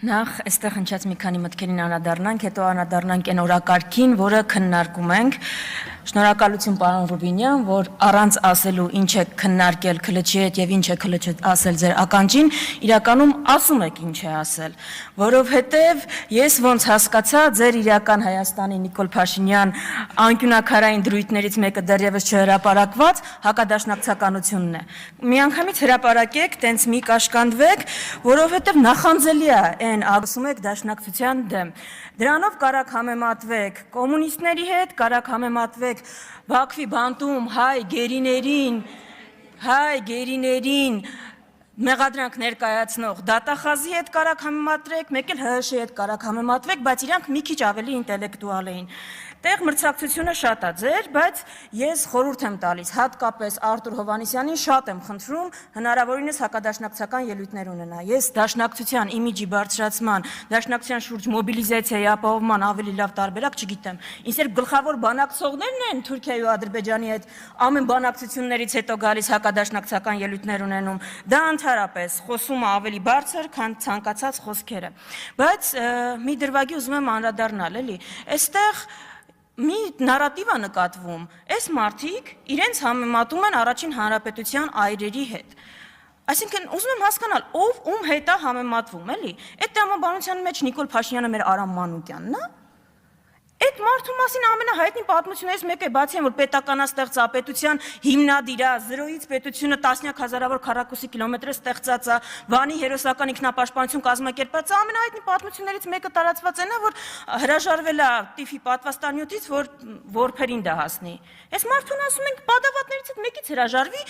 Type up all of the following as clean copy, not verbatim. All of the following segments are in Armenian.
Նախ այստեղ հնչած մի քանի մտքերին անդրադառնանք, հետո անդրադառնանք այն օրակարգին, որը քննարկում ենք։ Շնորհակալություն պարոն Ռուբինյան, որ առանց ասելու ինչ է քննարկել ՔԼՉ-ի հետ եւ ինչ է ՔԼՉ ասել ձեր ականջին, իրականում ասում եք ինչ է ասել, որովհետեւ ես ոնց հասկացա ձեր իրական Հայաստանի Նիկոլ Փաշինյան անկյունակարային դրույթներից մեկը դեռևս չհրապարակված հակադաշնակցականությունն է։ Միանգամից հրապարակեք, տենց մի կաշկանդվեք, որովհետեւ նախանձելի է այն ասում եք դաշնակցության դեմ։ Դրանով կարակ համեմատվեք կոմունիստների հետ, կարակ համեմատվեք Բաքվի բանտում հայ գերիներին մեղադրանք ներկայացնող դատախազի հետ կարակ համեմատրեք, մեկ էլ ՀՀՇ-ի հետ կարակ համեմատվեք, բայց իրանք մի քիչ ավելի ինտելեկտուալ էին։ Տեղ մրցակցությունը շատ է ձեր, բայց ես խորհուրդ եմ տալիս, հատկապես Արտուր Հովհաննիսյանին շատ եմ խնդրում հնարավորինս հակադաշնակցական ելույթներ ունենա։ Ես դաշնակցության իմիջի բարձրացման, դաշնակցության շուրջ մոբիլիզացիայի ապահովման ավելի լավ տարբերակ չգիտեմ։ Ինձ էր գլխավոր բանակցողներն են Թուրքիայի ու Ադրբեջանի հետ ամեն բանակցություններից հետո գալիս հակադաշնակցական ելույթներ ունենում։ Դա ընդհանրապես խոսումը ավելի բարձր, քան ցանկացած խոսքերը։ Բայց մի դրվագի ուզում եմ անդրադառնալ, էլի։ Այստեղ մի նարատիվ է նկատվում, այս մարդիկ իրենց համեմատում են առաջին հանրապետության այրերի հետ։ Այսինքն ուզում եմ հասկանալ, ով ում հետ է համեմատվում, էլի։ Այդ տրամաբանության մեջ Նիկոլ Փաշինյանը մեր Արամ Մանուկյանն է։ Այդ մարդու մասին ամենահայտնի պատմություններից մեկը բացի այն, որ պետականաստեղծ պետության հիմնադիր է, 0-ից պետությունը տասնյակ հազարավոր քառակուսի կիլոմետր ստեղծած է, Վանի հերոսական ինքնապաշտպանություն կազմակերպած է, ամենահայտնի պատմություններից մեկը տարածված այն է, որ հրաժարվել է տիֆի պատվաստանյութից, որ որբերին դա հասնի։ Այս մարդուն ասում ենք պատավատներից հետ մեկից հրաժարվի,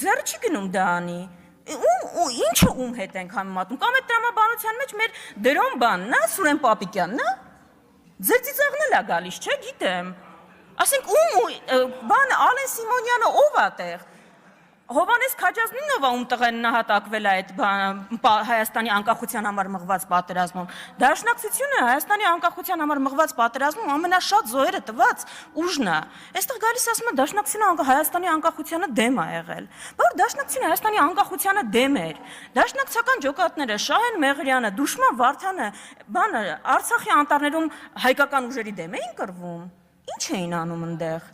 ձեռը չի գնում դա անի։ Ինչը ում հետ ենք համեմատում, կամ այդ տրամաբանության մեջ մեր դրոն բանն է, Սուրեն Պապիկյանն է։ Ձեր ծիծաղն էլ է գալիս, չէ, գիտեմ։ Ասենք բանը Ալեն Սիմոնյանը ով է տեղ։ Հովանես Քաջազնինովը ում տղեն նահատակվել է այդ Հայաստանի անկախության համար մղված պատերազմում։ Դաշնակցությունը Հայաստանի անկախության համար մղված պատերազմում ամենաշատ զոհերը տված ուժն է։ Այստեղ գալիս ասում են դաշնակցությունը Հայաստանի անկախությանը դեմ է եղել։ Բայց դաշնակցությունը Հայաստանի անկախությանը դեմ էր։ Դաշնակցական ջոկատները Շահեն Մեղրյանը, Դուշման Վարդանը, բանը Արցախի անտառներում հայկական ուժերի դեմ էին կռվում։ Ինչ էին անում այնտեղ։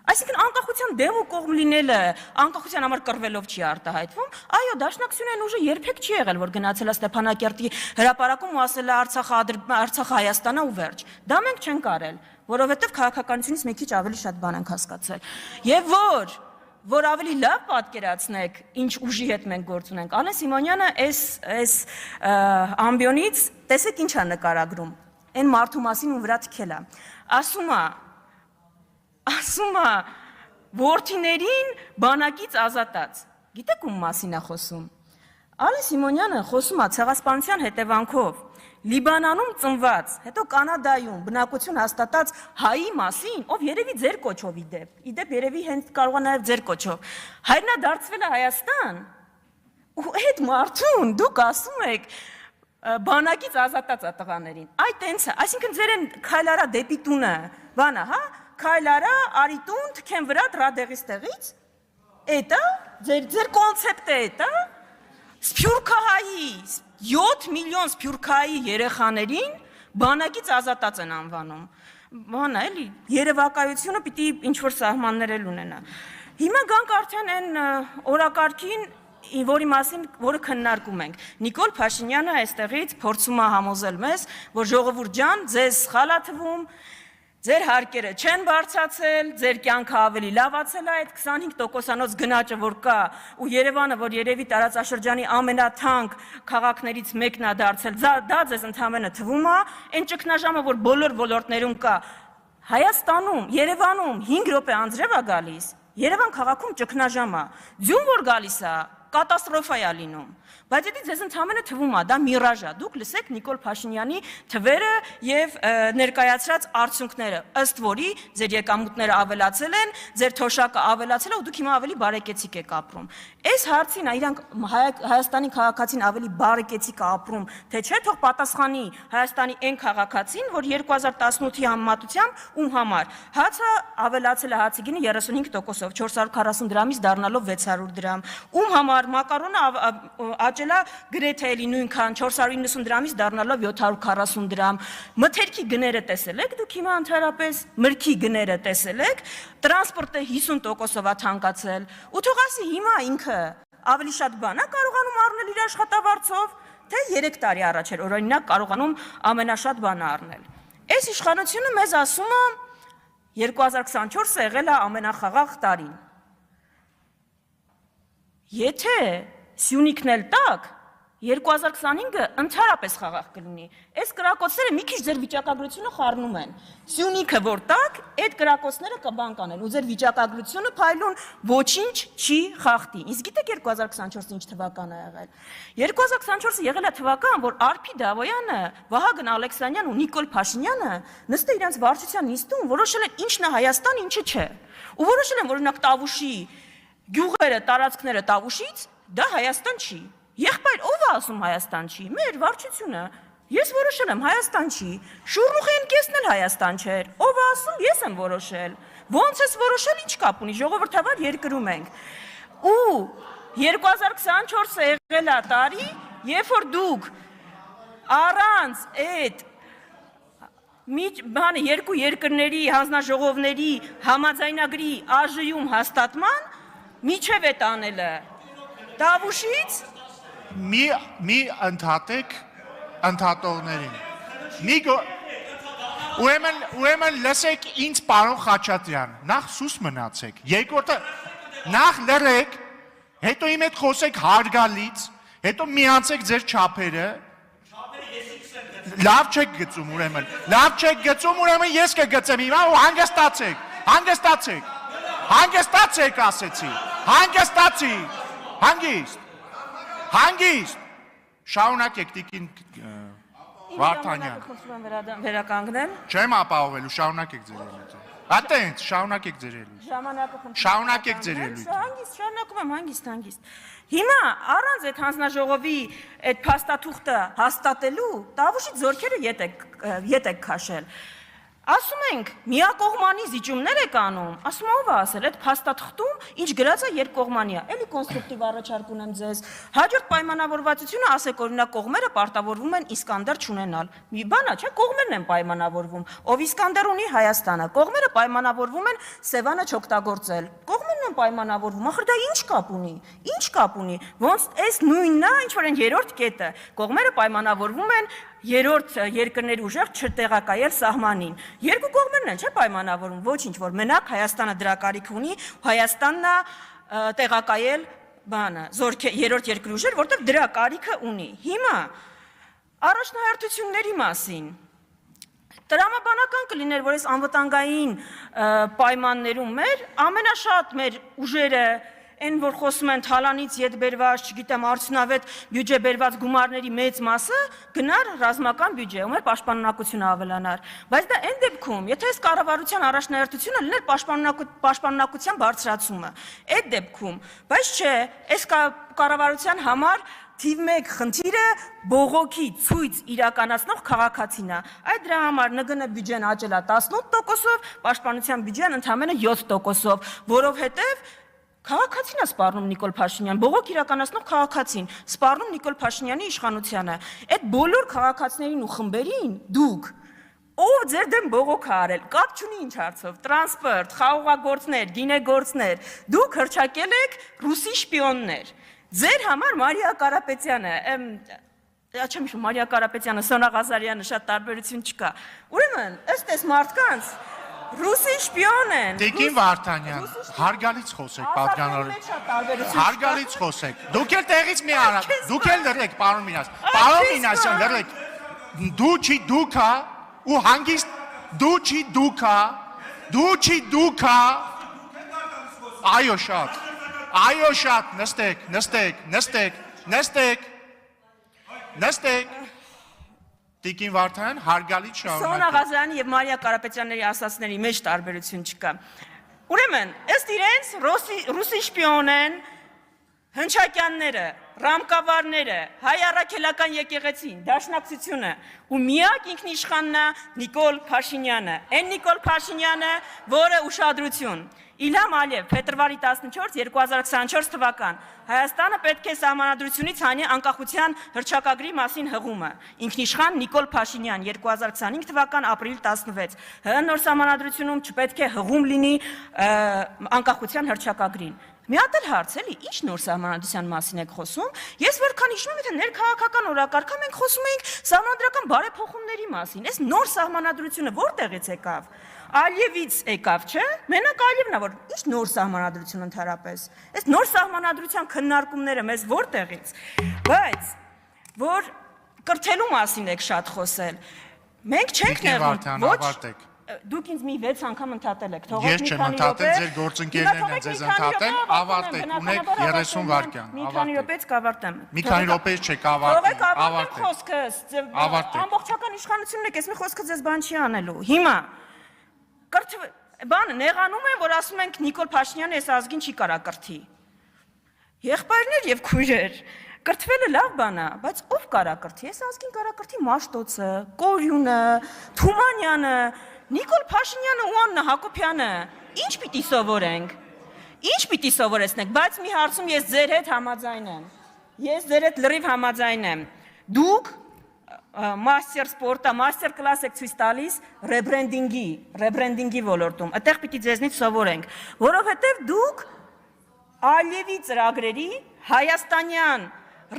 Այսինքն անկախության դեմ ու կողմ լինելը անկախության համար կռվելով չի արտահայտվում, այո, դաշնակցությունը այն ուժը երբեք չի եղել, որ գնացել է Ստեփանակերտի հրապարակում ու ասել է Արցախը Հայաստանն է ու վերջ։ Դա մենք չենք արել, որովհետև քաղաքականությունից մի քիչ ավելի շատ բան ենք հասկացել։ Եվ որ ավելի լավ պատկերացնեք, ինչ ուժի հետ մենք գործ ունենք, Ալեն Սիմոնյանը այս ամբիոնից տեսեք ինչ է նկարագրում, այն մարդու մասին ում վրա թքել է։ Ասում է որդիներին բանակից ազատած։ Գիտեք ում մասին է խոսում։ Ալեն Սիմոնյանը խոսում է ցեղասպանության հետևանքով Լիբանանում ծնված, հետո Կանադայում բնակություն հաստատած հայի մասին, ով երևի ձեր կոչով իդեպ երևի հենց կարող է նաև ձեր կոչով։ Հայրն է դարձվել է Հայաստան։ Ու այդ մարդուն դուք ասում եք բանակից ազատած է տղաներին։ Այ տենց է, այսինքն ձեր են քայլարա դեպի տունը, բանա, հա, քայլարա, արի տուն, թքեն վրա դրադեղից տեղից։ Էտա, ձեր կոնցեպտը էտա։ Սփյուռքահայի 7 միլիոն սփյուռքահայի երեխաներին բանակից ազատած են անվանում։ Բանա, էլի, երևակայությունը պիտի ինչ-որ սահմաններ էլ ունենա։ Հիմա գանք արդեն այն օրակարգին, որի մասին, որը քննարկում ենք։ Նիկոլ Փաշինյանը այստեղից փորձում է համոզել մեզ, որ ժողովուրդ ջան, ձեզ սխալ է թվում, ձեր հարկերը չեն բարձրացել, ձեր կյանքը ավելի լավացել է, այդ 25%-անոց գնաճը, որ կա, ու Երևանը, որ երևի տարածաշրջանի ամենաթանկ քաղաքներից մեկն է դարձել, դա ձեզ ընդհանրապես թվում է, այն ճգնաժամը, որ բոլոր ոլորտներում կա, Հայաստանում, Երևանում 5 րոպե անձրև է գալիս, Երևան քաղաքում ճգնաժամ է, ձյուն որ գալիս է, կատաստրոֆա է լինում։ Բայց եթե ձեզ ընդհանրապես թվում է, դա միրաժ է, դուք լսեք Նիկոլ Փաշինյանի թվերը եւ ներկայացրած արդյունքները, ըստ որի ձեր եկամուտները ավելացել են, ձեր թոշակը ավելացել է ու դուք հիմա ավելի բարեկեցիկ եք ապրում։ Այս հարցին իրանք Հայաստանի քաղաքացին ավելի բարեկեցիկ է ապրում, թե չէ, թող պատասխանի Հայաստանի այն քաղաքացին, որ 2018-ի համեմատությամբ ում համար հացը ավելացել է հացի գինը 35%-ով, 440 դրամից դառնալով 600 դրամ, ում համար համար մակարոնը աճել է գրեթե էլի նույնքան 490 դրամից դառնալով 740 դրամ։ Մթերքի գները տեսել եք դուք հիմա ընդհանրապես, մրգի գները տեսել եք, տրանսպորտը 50%-ով է թանկացել։ Ու թող ասի հիմա ինքը ավելի շատ բան է կարողանում առնել իր աշխատավարձով, թե 3 տարի առաջ էր օրինակ կարողանում ամենաշատ բանը առնել։ Այս իշխանությունը մեզ ասում է 2024-ը եղել է ամենախաղաղ տարին։ Եթե Սյունիքն էլ տակ, 2025-ը ընդհանրապես խաղաղ կլինի։ Այս կրակոցները մի քիչ ձեր վիճակագրությունը խառնում են։ Սյունիքը որ տակ, այդ կրակոցները կբան կանեն, ու ձեր վիճակագրությունը փայլուն ոչինչ չի խախտի։ Իսկ գիտեք 2024-ը ինչ թվական է եղել։ 2024-ը եղել է թվական, որ Արփի Դավոյանը, Վահագն Ալեքսանյանն ու Նիկոլ Փաշինյանը նստել իրենց վարչության նիստում որոշել են ինչն է Հայաստան, ինչը չէ։ Ու որոշել են, որ օրինակ Տավուշի գյուղերը, տարածքները Տավուշից դա Հայաստան չի։ Եղբայր, ով է ասում Հայաստան չի։ Մեր վարչությունը։ Ես որոշել եմ Հայաստան չի։ Շուռնուխի ընկեսն էլ Հայաստան չէր։ Ով է ասում, ես եմ որոշել։ Ոնց ես որոշել, ինչ կապ ունի, ժողովրդավար երկրում ենք։ Ու 2024-ը եղել է տարի, երբ որ դուք առանց այդ բանը երկու երկրների հանձնաժողովների համաձայնագրի ԱԺ-ում հաստատման միջև է տանելը։ Տավուշից մի ընդհատեք ընդհատողներին։ Ուրեմն լսեք ինձ պարոն Խաչատրյան, նախ սուս մնացեք, երկրորդը նախ լրեք, հետո իմ հետ խոսեք հարգալից, հետո միացեք ձեր չափերը, լավ չեք գծում ուրեմն ես կգծեմ հիմա ու հանգստացեք ասեցի, հանգիստ, շարունակեք տիկին Վարդանյան։ Վերականգնեմ։ Չեմ ապահովելու, շարունակեք ձեր ելույթը։ Ատենց, շարունակեք ձեր ելույթը։ Ժամանակը խնդրում եմ։ Շարունակեք ձեր ելույթը։ Հանգիստ, շարունակում եմ հանգիստ։ Հիմա առանց այդ հանձնաժողովի այդ փաստաթուղթը հաստատելու Տավուշից զորքերը ետ եք քաշել։ Ասում ենք, միակողմանի զիջումներ եք անում, ասում ով է ասել, այդ փաստաթղթում ինչ գրած է երկկողմանի է, էլի կոնստրուկտիվ առաջարկ ունեմ ձեզ, հաջորդ պայմանավորվածությունը ասեք օրինակ կողմերը պարտավորվում են Իսկանդեր չունենալ, մի բան է, չէ, կողմերն են պայմանավորվում, ով Իսկանդեր ունի Հայաստանը, կողմերը պայմանավորվում են Սևանը չօգտագործել, կողմերն են պայմանավորվում, ախր դա ինչ կապ ունի, ոնց այս նույնն է, ինչ որ այն երրորդ կետը, կողմերը պայմանավորվում են երրորդ երկրների ուժեղ չտեղակայել սահմանին։ Երկու կողմերն են, չէ՞ պայմանավորվում, ոչինչ, որ մենակ Հայաստանը դրա կարիք ունի, Հայաստանն է տեղակայել բանը, երրորդ երկրի ուժեր, որտեղ դրա կարիքը ունի։ Հիմա առաջնահերթությունների մասին տրամաբանական կլիներ, որ այս անվտանգային պայմաններում ամենաշատ մեր ուժերը Այն որ խոսում են թալանից ետ բերված, չգիտեմ, արդյունավետ բյուջե բերված գումարների մեծ մասը գնար ռազմական բյուջե, ու մեր պաշտպանունակությունը ավելանար։ Բայց դա այն դեպքում, եթե այս կառավարության առաջնահերթությունը լիներ պաշտպանունակության բարձրացումը, այդ դեպքում, բայց չէ, այս կառավարության համար թիվ 1 խնդիրը բողոքի ցույց իրականացնող քաղաքացին է։ Այդ դրա համար ՆԳՆ բյուջեն աճել է 18%-ով, պաշտպանության բյուջեն ընդամենը 7%-ով, որովհետև քաղաքացին է սպառնում Նիկոլ Փաշինյան, բողոք իրականացնող քաղաքացին, սպառնում Նիկոլ Փաշինյանի իշխանությանը։ Այդ բոլոր քաղաքացիներին ու խմբերին դուք ով ձեր դեմ բողոք արել, կապ չունի ինչ հարցով, տրանսպորտ, խաղողագործներ, գինեգործներ, դուք հրճակել եք ռուսի շպիոններ։ Ձեր համար Մարիա Կարապետյանը, չեմ հիշում, Մարիա Կարապետյանը, Սոնա Ղազարյանը շատ տարբերություն չկա։ Ուրեմն, ըստ այս մարդկանց Ռուսի շպիոն են։ Տիկին Վարդանյան, հարգալից խոսեք, պատգամավորին։ Հարգալից խոսեք։ Դուք էլ տեղից մի արա, դուք էլ լրեք, պարոն Մինասյան։ Պարոն Մինասյան, լրեք։ Դու չի դուքա ու հանգիստ դու չի դուքա։ Այո շատ, նստեք։ Տիկին Վարդանյան, հարգալից շարունակեք։ Սոնա Ղազարյանի եւ Մարիա Կարապետյանների ասածների մեջ տարբերություն չկա։ Ուրեմն, ըստ իրենց ռուսի շպիոն են հնչակյանները, ռամկավարները, հայ առաքելական եկեղեցին, դաշնակցությունը ու միակ ինքնիշխանն է Նիկոլ Փաշինյանը։ Այն Նիկոլ Փաշինյանը, որը ուշադրություն, Իլհամ Ալիև, փետրվարի 14, 2024 թվական։ Հայաստանը պետք է սահմանադրությունից հանի անկախության հռչակագրի մասին հղումը։ Ինքնիշխան Նիկոլ Փաշինյան, 2025 թվական ապրիլ 16։ ՀՀ նոր սահմանադրությունում չպետք է հղում լինի անկախության հռչակագրին։ Մի հատ էլ հարց էլի, ինչ նոր սահմանադրության մասին եք խոսում։ Ես որքան հիշում եմ, թե ներքաղաքական օրակարգում մենք խոսում էինք սահմանադրական բարեփոխումների մասին։ Այս նոր սահմանադրությունը որտեղից եկավ։ Ալիևից եկավ, չէ՞։ Մենակ Ալիևն է, որ ինչ նոր սահմանադրություն ընդհանրապես։ Այս նոր սահմանադրության քննարկումները մեզ որտեղից։ Բայց որ կրթելու մասին եք շատ խոսել։ Մենք չենք նեղում, ոչ դուք ինձ մի 6 անգամ ընդհատել եք, թողոք Ես չեմ ընդհատել, ձեր գործընկերներն են ձեզ ընդհատել, ավարտեք, ունեք 30 վայրկյան, մի քանի րոպեից կավարտեմ։ Մի քանի րոպեից չեք ավարտել, ավարտեք խոսքս, ամբողջական իշխանությունն եք, ես մի խոսքը ձեզ բան չի անելու։ Հիմա բանը նեղանում են, որ ասում ենք Նիկոլ Փաշինյանը այս ազգին չի կարա կրթի։ Եղբայրներ եւ քույրեր, կրթվելը լավ բան է, բայց ով կարա կրթի։ Այս ազգին կարա կրթի Մաշտոցը, Կորյունը, Թումանյանը, Նիկոլ Փաշինյանը ու Աննա Հակոբյանը։ Ինչ պիտի սովորենք։ Ինչ պիտի սովորեցնենք, բայց մի հարցում ես ձեր հետ համաձայն եմ։ Ես ձեր հետ լրիվ համաձայն եմ։ Դուք մաստեր սպորտա, մաստեր կլաս եք ցույց տալիս ռեբրենդինգի ոլորտում։ Այդտեղ պիտի ձեզնից սովորենք, որովհետև դուք Ալիևի ծրագրերի հայաստանյան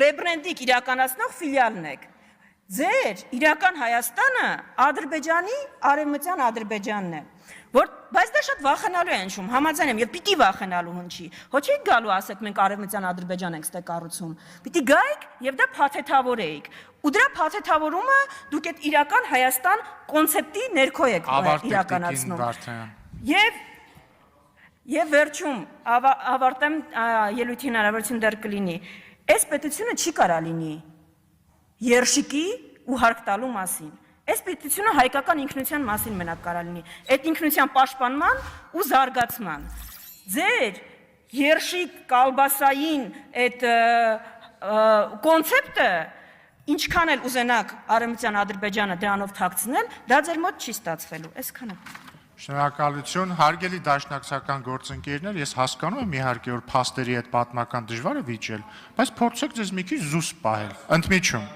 ռեբրենդինգ իրականացնող ֆիլիալն եք։ Ձեր իրական Հայաստանը Ադրբեջանի արևմտյան Ադրբեջանն է, բայց դա շատ վախենալու է հնչում, համաձայն եմ, եւ պիտի վախենալու հնչի։ Հո չէ գալու ասեք մենք արևմտյան Ադրբեջան ենք ստե կառուցում։ Պիտի գայիք եւ դա փաթեթավորեիք։ Ու դրա փաթեթավորումը դուք այդ իրական Հայաստան կոնցեպտի ներքո եք իրականացնում։ Եվ վերջում ավարտեմ ելույթի հնարավորություն դեռ կլինի։ Այս պետությունը չի կարա լինի երշիկի ու հարկ տալու մասին։ Այս պետությունը հայկական ինքնության մասին մենակ կարա լինի, այդ ինքնության պաշտպանման ու զարգացման։ Ձեր երշիկ կալբասային այդ կոնցեպտը, ինչքան էլ ուզենաք արևմտյան Ադրբեջանը դրանով թաքցնել, դա ձեր մոտ չի ստացվելու, այսքանը։ Շնորհակալություն, հարգելի դաշնակցական գործընկերներ, ես հասկանում եմ իհարկե, որ փաստերի հետ պատմական դժվար է վիճել, բայց փորձեք ձեզ մի քիչ զուսպ պահել։ Ընդմիջում։